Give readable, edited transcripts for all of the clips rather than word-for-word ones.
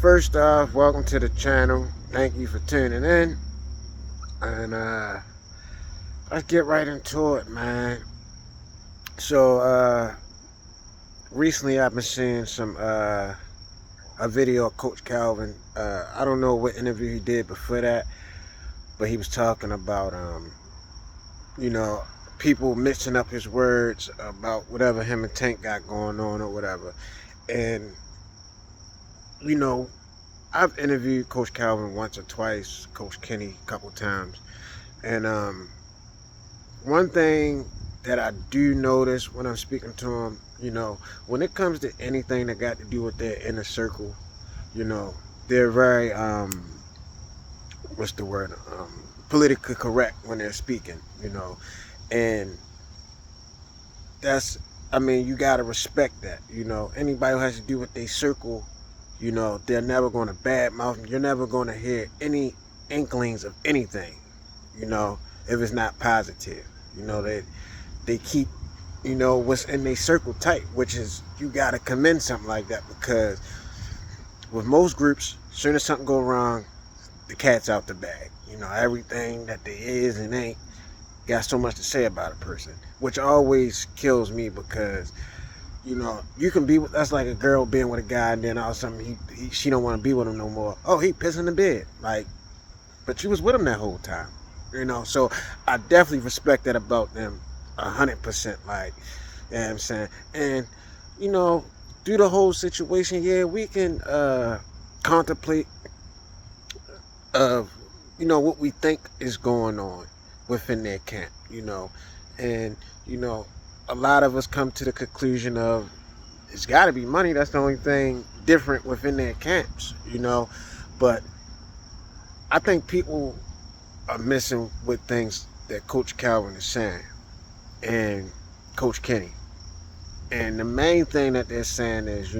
First off, welcome to the channel. Thank you for tuning in. And let's get right into it, man. So recently I've been seeing a video of Coach Calvin. I don't know what interview he did before that, but he was talking about you know, people mixing up his words about whatever him and Tank got going on or whatever. And you know, I've interviewed Coach Calvin once or twice, Coach Kenny a couple times, and one thing that I do notice when I'm speaking to them, when it comes to anything that got to do with their inner circle, they're very what's the word, politically correct when they're speaking, and that's, I mean, you gotta respect that. Anybody who has to do with their circle, they're never going to badmouth them. You're never going to hear any inklings of anything, if it's not positive. They keep, what's in their circle tight, which is, you got to commend something like that, because with most groups, as soon as something go wrong, the cat's out the bag. Everything that there is and ain't got so much to say about a person, which always kills me, because you can be with, that's like a girl being with a guy, and then all of a sudden she don't want to be with him no more. Oh, he pissing the bed, like, but you was with him that whole time, So I definitely respect that about them, 100%. Like, you know what I'm saying? And through the whole situation, yeah, we can contemplate of what we think is going on within their camp, and a lot of us come to the conclusion of it's got to be money. That's the only thing different within their camps, But I think people are missing with things that Coach Calvin is saying and Coach Kenny. And the main thing that they're saying is,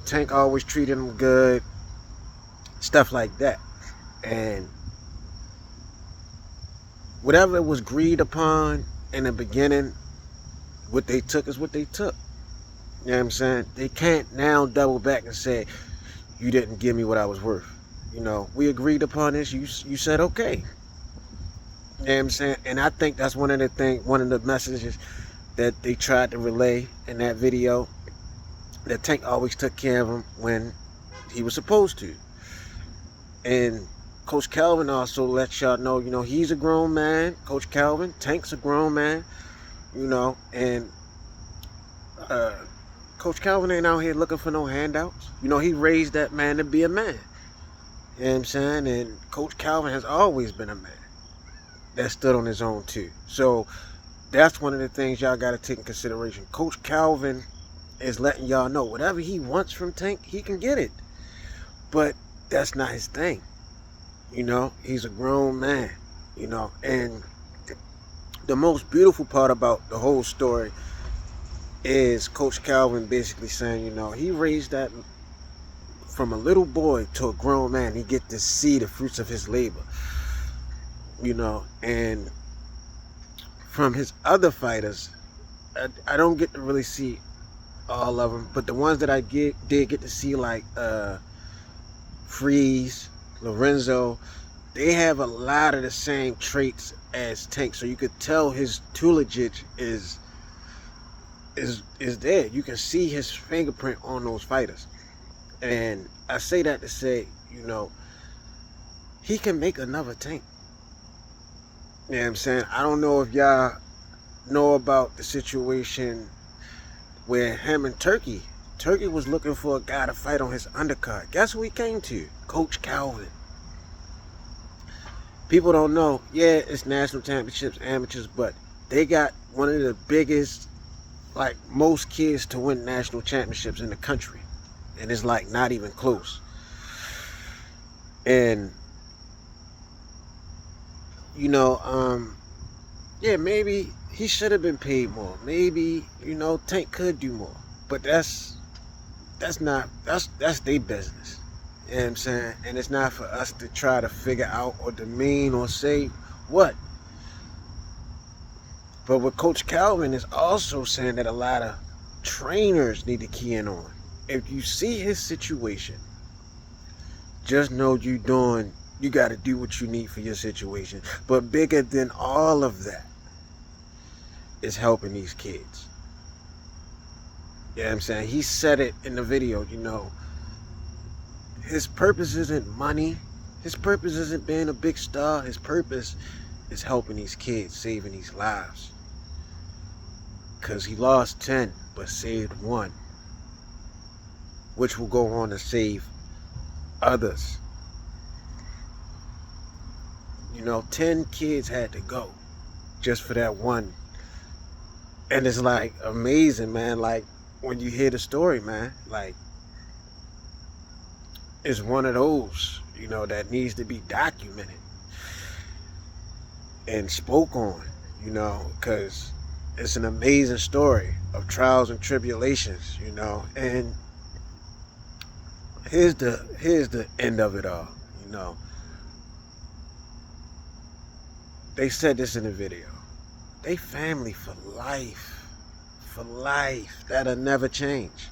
Tank always treated him good, stuff like that. And whatever was agreed upon in the beginning, what they took is what they took. You know what I'm saying? They can't now double back and say, you didn't give me what I was worth. We agreed upon this, you said okay. You know what I'm saying? And I think that's one of the messages that they tried to relay in that video, that Tank always took care of him when he was supposed to. And Coach Calvin also lets y'all know, he's a grown man. Coach Calvin, Tank's a grown man, and Coach Calvin ain't out here looking for no handouts. He raised that man to be a man. You know what I'm saying? And Coach Calvin has always been a man that stood on his own too. So that's one of the things y'all got to take in consideration. Coach Calvin is letting y'all know whatever he wants from Tank, he can get it. But that's not his thing. He's a grown man, and the most beautiful part about the whole story is Coach Calvin basically saying, he raised that from a little boy to a grown man. He get to see the fruits of his labor, and from his other fighters, I don't get to really see all of them, but the ones that I did get to see, like Freeze, Lorenzo, they have a lot of the same traits as Tank, so you could tell his tutelage is there. You can see his fingerprint on those fighters. And I say that to say, he can make another Tank. You know what I'm saying? I don't know if y'all know about the situation where him and Turkey was looking for a guy to fight on his undercard. Guess who he came to? Coach Calvin. People don't know, yeah, it's national championships, amateurs, but they got one of the biggest, like, most kids to win national championships in the country. And it's like not even close. And yeah, maybe he should have been paid more. Maybe, Tank could do more. But that's their business. You know what I'm saying? And it's not for us to try to figure out or demean or say what. But what Coach Calvin is also saying that a lot of trainers need to key in on. if you see his situation, just know you got to do what you need for your situation. But bigger than all of that is helping these kids. You know what I'm saying? He said it in the video, his purpose isn't money. His purpose isn't being a big star. His purpose is helping these kids, saving these lives. Because he lost 10, but saved 1. Which will go on to save others. 10 kids had to go just for that 1. And it's like amazing, man. Like when you hear the story, man, like it's one of those, that needs to be documented and spoke on, because it's an amazing story of trials and tribulations, and here's the end of it all, They said this in the video. They family for life. For life. That'll never change.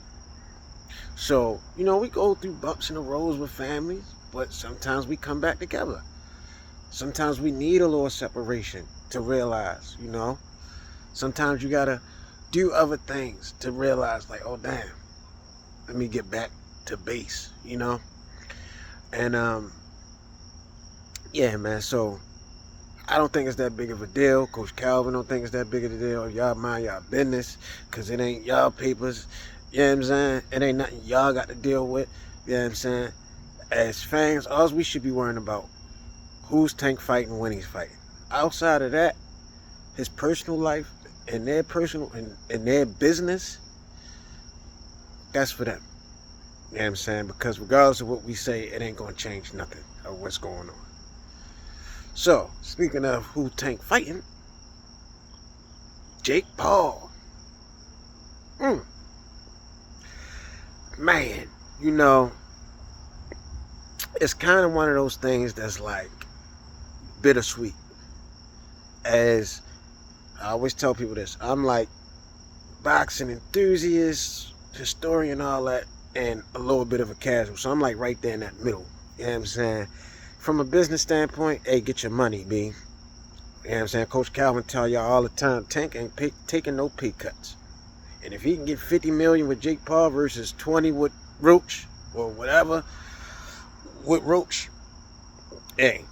So, we go through bumps in the roads with families, but sometimes we come back together. Sometimes we need a little separation to realize, Sometimes you gotta do other things to realize, like, oh damn, let me get back to base, And yeah, man, so I don't think it's that big of a deal. Coach Calvin don't think it's that big of a deal. Y'all mind y'all business, because it ain't y'all papers. You know what I'm saying? It ain't nothing y'all got to deal with. You know what I'm saying? As fans, all we should be worrying about, who's Tank fighting, when he's fighting. Outside of that, his personal life and their personal and their business, that's for them. You know what I'm saying? Because regardless of what we say, it ain't going to change nothing of what's going on. So, speaking of who Tank fighting, Jake Paul. Man, it's kind of one of those things that's like bittersweet. As I always tell people this, I'm like boxing enthusiast, historian, all that, and a little bit of a casual. So I'm like right there in that middle. You know what I'm saying? From a business standpoint, hey, get your money, B. You know what I'm saying? Coach Calvin tell y'all all the time, Tank ain't taking no pay cuts. And if he can get $50 million with Jake Paul versus 20 with Roach or whatever with Roach, hey,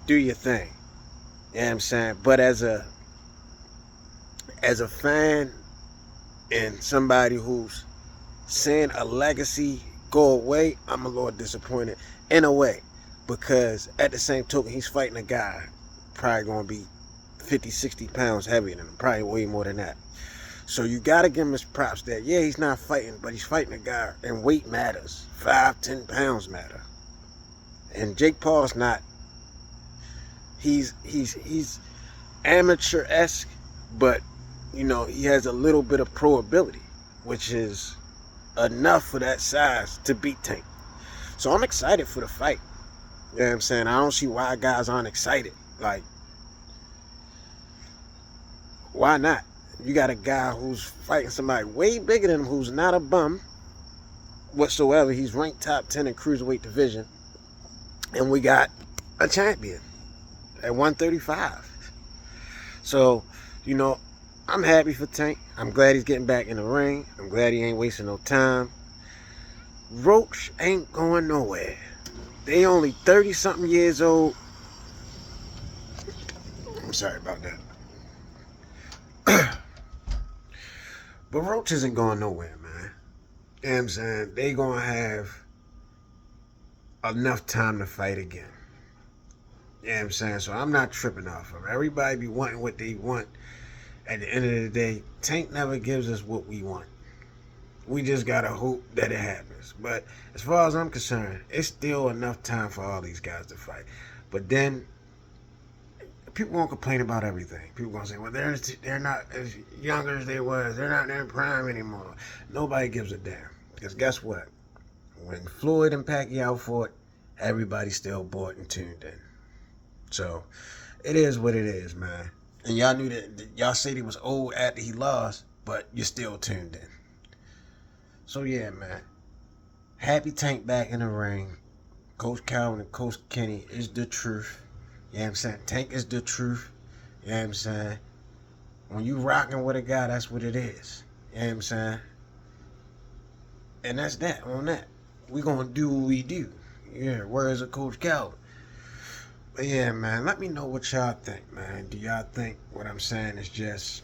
do your thing. You know what I'm saying? But as a fan and somebody who's seeing a legacy go away, I'm a little disappointed in a way. Because at the same token, he's fighting a guy probably going to be 50, 60 pounds heavier than him. Probably way more than that. So you got to give him his props that, yeah, he's not fighting, but he's fighting a guy, and weight matters. 5, 10 pounds matter. And Jake Paul's not, he's amateur-esque, but, he has a little bit of pro ability, which is enough for that size to beat Tank. So I'm excited for the fight. You know what I'm saying? I don't see why guys aren't excited. Like, why not? You got a guy who's fighting somebody way bigger than him, who's not a bum whatsoever. He's ranked top 10 in cruiserweight division. And we got a champion at 135. So, I'm happy for Tank. I'm glad he's getting back in the ring. I'm glad he ain't wasting no time. Roach ain't going nowhere. They only 30-something years old. I'm sorry about that. But Roach isn't going nowhere, man. You know what I'm saying? They going to have enough time to fight again. You know what I'm saying? So I'm not tripping off of it. Everybody be wanting what they want. At the end of the day, Tank never gives us what we want. We just got to hope that it happens. But as far as I'm concerned, it's still enough time for all these guys to fight. But then, people won't complain about everything. People going to say, well, they're not as young as they was. They're not in their prime anymore. Nobody gives a damn. Because guess what? When Floyd and Pacquiao fought, everybody still bought and tuned in. So, it is what it is, man. And y'all knew that, y'all said he was old after he lost, but you're still tuned in. So yeah, man. Happy Tank back in the ring. Coach Calvin and Coach Kenny is the truth. You know what I'm saying? Tank is the truth. You know what I'm saying? When you rocking with a guy, that's what it is. You know what I'm saying? And that's that on that. We gonna do what we do. Yeah, words of Coach Calvin. But yeah, man, let me know what y'all think, man. Do y'all think what I'm saying is just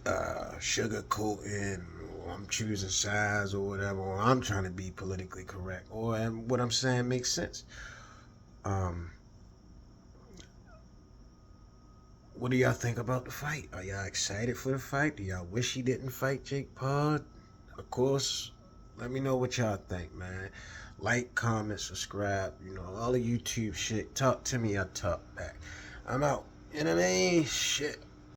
sugarcoating, or I'm choosing sides or whatever, or I'm trying to be politically correct, or what I'm saying makes sense? Um, what do y'all think about the fight? Are y'all excited for the fight? Do y'all wish he didn't fight Jake Paul? Of course, let me know what y'all think, man. Like, comment, subscribe, you know, all the YouTube shit. Talk to me, I'll talk back. I'm out. You know what I mean? Shit.